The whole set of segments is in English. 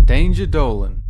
Danger Dolan.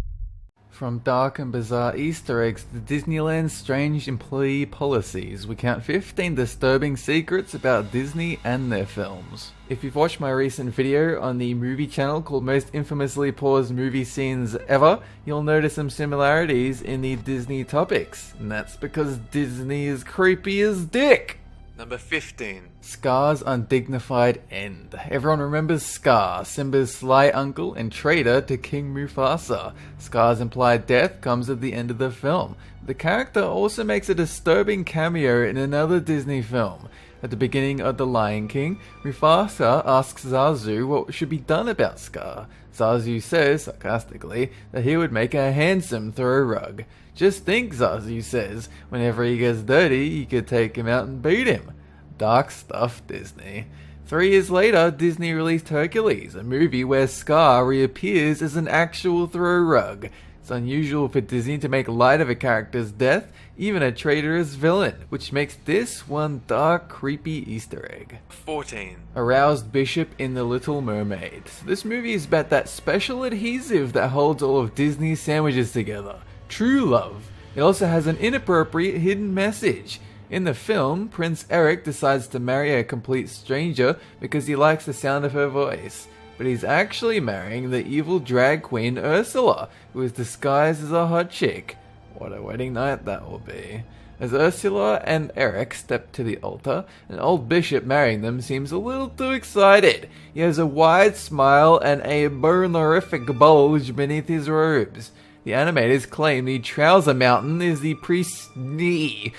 From dark and bizarre Easter eggs to Disneyland's strange employee policies, we count 15 disturbing secrets about Disney and their films. If you've watched my recent video on the movie channel called Most Infamously Paused Movie Scenes Ever, you'll notice some similarities in the Disney topics, and that's because Disney is creepy as dick! Number 15. Scar's undignified end. Everyone remembers Scar, Simba's sly uncle and traitor to King Mufasa. Scar's implied death comes at the end of the film. The character also makes a disturbing cameo in another Disney film. At the beginning of The Lion King, Mufasa asks Zazu what should be done about Scar. Zazu says, sarcastically, that he would make a handsome throw rug. Just think, Zazu says, whenever he gets dirty, you could take him out and beat him. Dark stuff, Disney. 3 years later, Disney released Hercules, a movie where Scar reappears as an actual throw rug. It's unusual for Disney to make light of a character's death, even a traitorous villain, which makes this one dark, creepy Easter egg. 14. Aroused Bishop in The Little Mermaid. So this movie is about that special adhesive that holds all of Disney's sandwiches together. True love. It also has an inappropriate hidden message. In the film, Prince Eric decides to marry a complete stranger because he likes the sound of her voice. But he's actually marrying the evil drag queen Ursula, who is disguised as a hot chick. What a wedding night that will be. As Ursula and Eric step to the altar, an old bishop marrying them seems a little too excited. He has a wide smile and a bonerific bulge beneath his robes. The animators claim the trouser mountain is the priest's knee,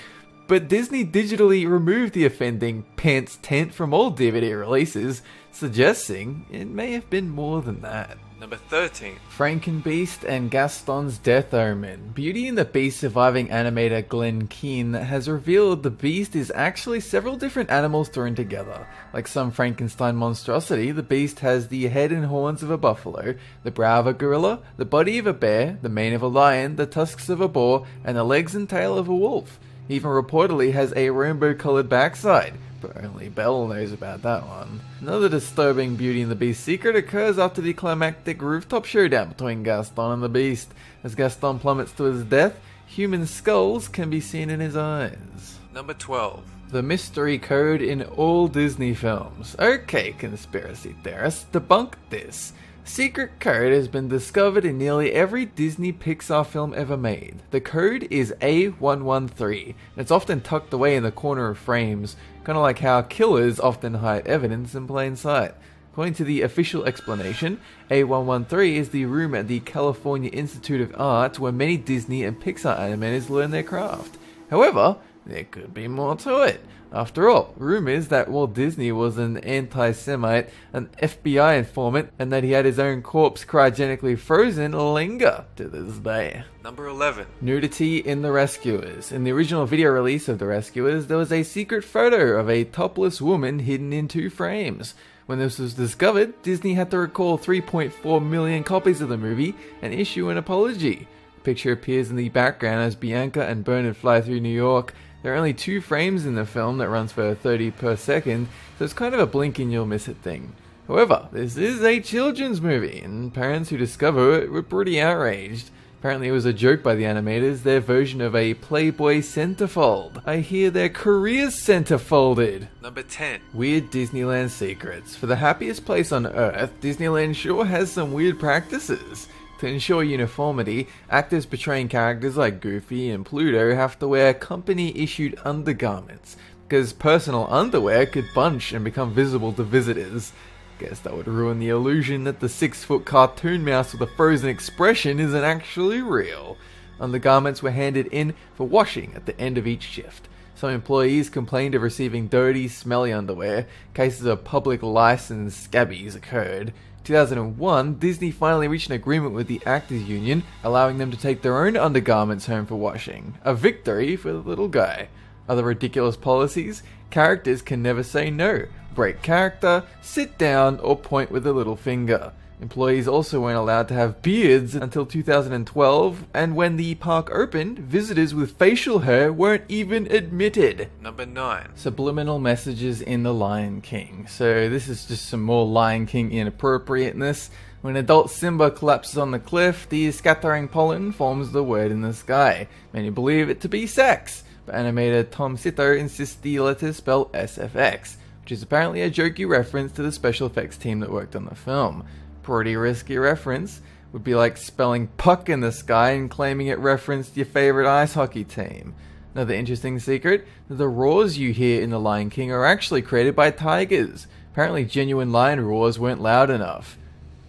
but Disney digitally removed the offending pants tent from all DVD releases, suggesting it may have been more than that. Number 13. Frankenbeast and Gaston's Death Omen. Beauty and the Beast surviving animator Glenn Keane has revealed the Beast is actually several different animals thrown together. Like some Frankenstein monstrosity, the Beast has the head and horns of a buffalo, the brow of a gorilla, the body of a bear, the mane of a lion, the tusks of a boar, and the legs and tail of a wolf. He even reportedly has a rainbow-coloured backside, but only Belle knows about that one. Another disturbing Beauty and the Beast secret occurs after the climactic rooftop showdown between Gaston and the Beast. As Gaston plummets to his death, human skulls can be seen in his eyes. Number 12. The mystery code in all Disney films. Okay, conspiracy theorists, debunk this. Secret code has been discovered in nearly every Disney Pixar film ever made. The code is A113, and it's often tucked away in the corner of frames, kind of like how killers often hide evidence in plain sight. According to the official explanation, A113 is the room at the California Institute of Art where many Disney and Pixar animators learn their craft. However, there could be more to it. After all, rumors that Walt Disney was an anti-Semite, an FBI informant, and that he had his own corpse cryogenically frozen linger to this day. Number 11. Nudity in The Rescuers. In the original video release of The Rescuers, there was a secret photo of a topless woman hidden in 2 frames. When this was discovered, Disney had to recall 3.4 million copies of the movie and issue an apology. The picture appears in the background as Bianca and Bernard fly through New York. There are only 2 frames in the film that runs for 30 per second, so it's kind of a blink and you'll miss it thing. However, this is a children's movie, and parents who discover it were pretty outraged. Apparently it was a joke by the animators, their version of a Playboy centerfold. I hear their careers centerfolded. Number 10. Weird Disneyland secrets. For the happiest place on Earth, Disneyland sure has some weird practices. To ensure uniformity, actors portraying characters like Goofy and Pluto have to wear company-issued undergarments, because personal underwear could bunch and become visible to visitors. Guess that would ruin the illusion that the 6-foot cartoon mouse with a frozen expression isn't actually real. Undergarments were handed in for washing at the end of each shift. Some employees complained of receiving dirty, smelly underwear. Cases of public license scabbies occurred. 2001, Disney finally reached an agreement with the Actors Union, allowing them to take their own undergarments home for washing. A victory for the little guy. Other ridiculous policies: characters can never say no, break character, sit down, or point with a little finger. Employees also weren't allowed to have beards until 2012, and when the park opened, visitors with facial hair weren't even admitted. Number 9. Subliminal messages in The Lion King. So this is just some more Lion King inappropriateness. When adult Simba collapses on the cliff, the scattering pollen forms the word in the sky. Many believe it to be sex, but animator Tom Sito insists the letters spell SFX, which is apparently a jokey reference to the special effects team that worked on the film. Pretty risky reference. Would be like spelling puck in the sky and claiming it referenced your favorite ice hockey team. Another interesting secret, the roars you hear in The Lion King are actually created by tigers. Apparently genuine lion roars weren't loud enough.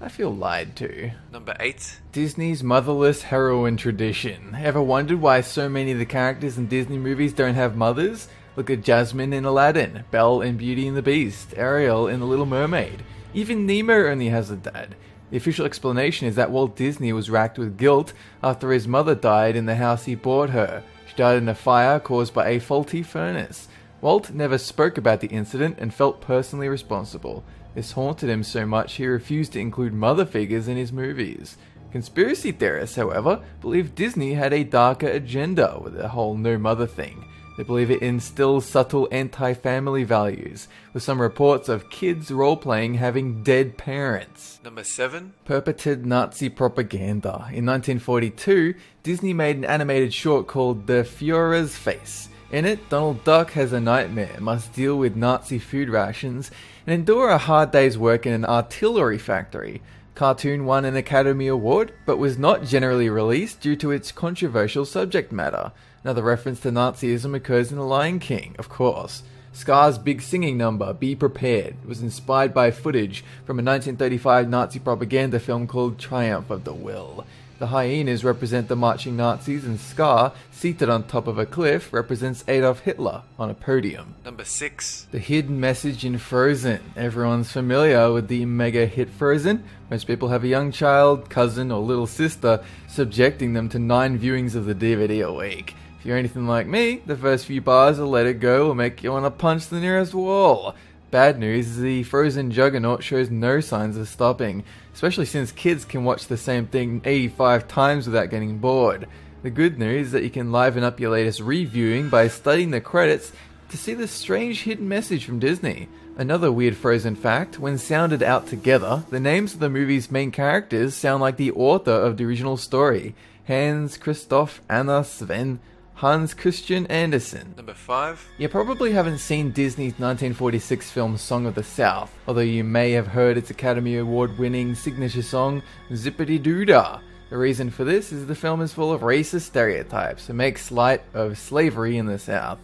I feel lied to. Number 8. Disney's motherless heroine tradition. Ever wondered why so many of the characters in Disney movies don't have mothers? Look at Jasmine in Aladdin, Belle in Beauty and the Beast, Ariel in The Little Mermaid. Even Nemo only has a dad. The official explanation is that Walt Disney was racked with guilt after his mother died in the house he bought her. She died in a fire caused by a faulty furnace. Walt never spoke about the incident and felt personally responsible. This haunted him so much he refused to include mother figures in his movies. Conspiracy theorists, however, believe Disney had a darker agenda with the whole no mother thing. They believe it instills subtle anti-family values, with some reports of kids role-playing having dead parents. Number 7. Purported Nazi propaganda. In 1942, Disney made an animated short called The Führer's Face. In it, Donald Duck has a nightmare, must deal with Nazi food rations, and endure a hard day's work in an artillery factory. Cartoon won an Academy Award, but was not generally released due to its controversial subject matter. Another reference to Nazism occurs in The Lion King, of course. Scar's big singing number, Be Prepared, was inspired by footage from a 1935 Nazi propaganda film called Triumph of the Will. The hyenas represent the marching Nazis, and Scar, seated on top of a cliff, represents Adolf Hitler on a podium. Number 6. The hidden message in Frozen. Everyone's familiar with the mega hit Frozen. Most people have a young child, cousin, or little sister, subjecting them to 9 viewings of the DVD a week. If you're anything like me, the first few bars of Let It Go will make you want to punch the nearest wall. Bad news is the Frozen juggernaut shows no signs of stopping, especially since kids can watch the same thing 85 times without getting bored. The good news is that you can liven up your latest reviewing by studying the credits to see the strange hidden message from Disney. Another weird Frozen fact, when sounded out together, the names of the movie's main characters sound like the author of the original story. Hans, Christoph, Anna, Sven, Hans Christian Andersen. Number 5. You probably haven't seen Disney's 1946 film Song of the South, although you may have heard its Academy Award-winning signature song, Zippity Doo Dah. The reason for this is the film is full of racist stereotypes and makes light of slavery in the South.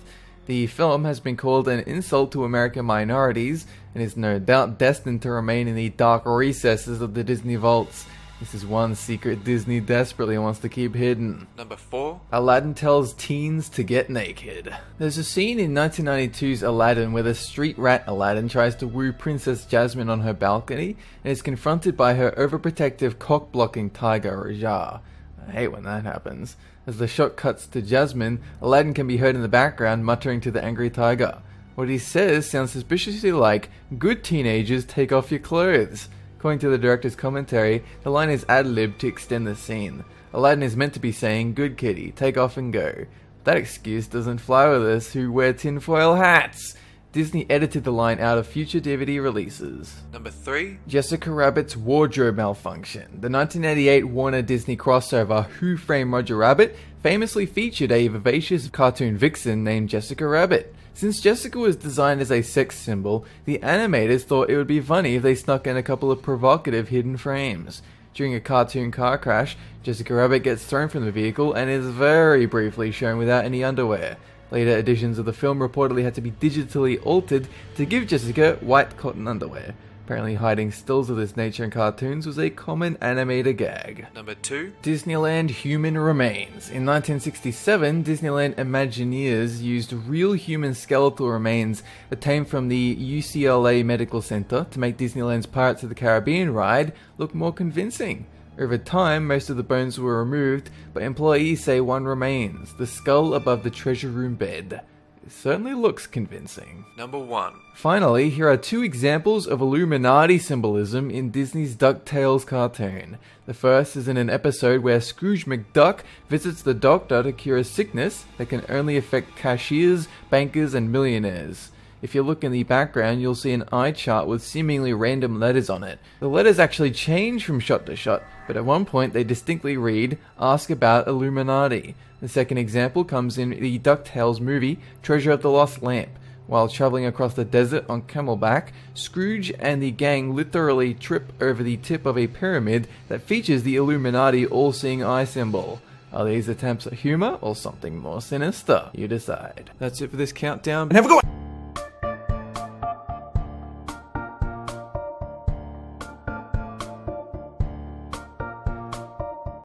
The film has been called an insult to American minorities and is no doubt destined to remain in the dark recesses of the Disney vaults. This is one secret Disney desperately wants to keep hidden. Number 4. Aladdin tells teens to get naked. There's a scene in 1992's Aladdin where the street rat Aladdin tries to woo Princess Jasmine on her balcony and is confronted by her overprotective cock-blocking tiger Rajah. I hate when that happens. As the shot cuts to Jasmine, Aladdin can be heard in the background muttering to the angry tiger. What he says sounds suspiciously like, "Good teenagers, take off your clothes." According to the director's commentary, the line is ad-libbed to extend the scene. Aladdin is meant to be saying, "Good kitty, take off and go." That excuse doesn't fly with us who wear tinfoil hats. Disney edited the line out of future DVD releases. Number 3. Jessica Rabbit's wardrobe malfunction. The 1988 Warner Disney crossover Who Framed Roger Rabbit famously featured a vivacious cartoon vixen named Jessica Rabbit. Since Jessica was designed as a sex symbol, the animators thought it would be funny if they snuck in a couple of provocative hidden frames. During a cartoon car crash, Jessica Rabbit gets thrown from the vehicle and is very briefly shown without any underwear. Later editions of the film reportedly had to be digitally altered to give Jessica white cotton underwear. Apparently hiding stills of this nature in cartoons was a common animator gag. Number 2. Disneyland Human Remains. In 1967, Disneyland Imagineers used real human skeletal remains obtained from the UCLA Medical Center to make Disneyland's Pirates of the Caribbean ride look more convincing. Over time, most of the bones were removed, but employees say one remains, the skull above the treasure room bed. It certainly looks convincing. Number 1. Finally, here are 2 examples of Illuminati symbolism in Disney's DuckTales cartoon. The first is in an episode where Scrooge McDuck visits the doctor to cure a sickness that can only affect cashiers, bankers, and millionaires. If you look in the background, you'll see an eye chart with seemingly random letters on it. The letters actually change from shot to shot, but at one point they distinctly read, "Ask about Illuminati." The second example comes in the DuckTales movie, Treasure of the Lost Lamp. While traveling across the desert on camelback, Scrooge and the gang literally trip over the tip of a pyramid that features the Illuminati all-seeing eye symbol. Are these attempts at humor or something more sinister? You decide. That's it for this countdown. And have a good one!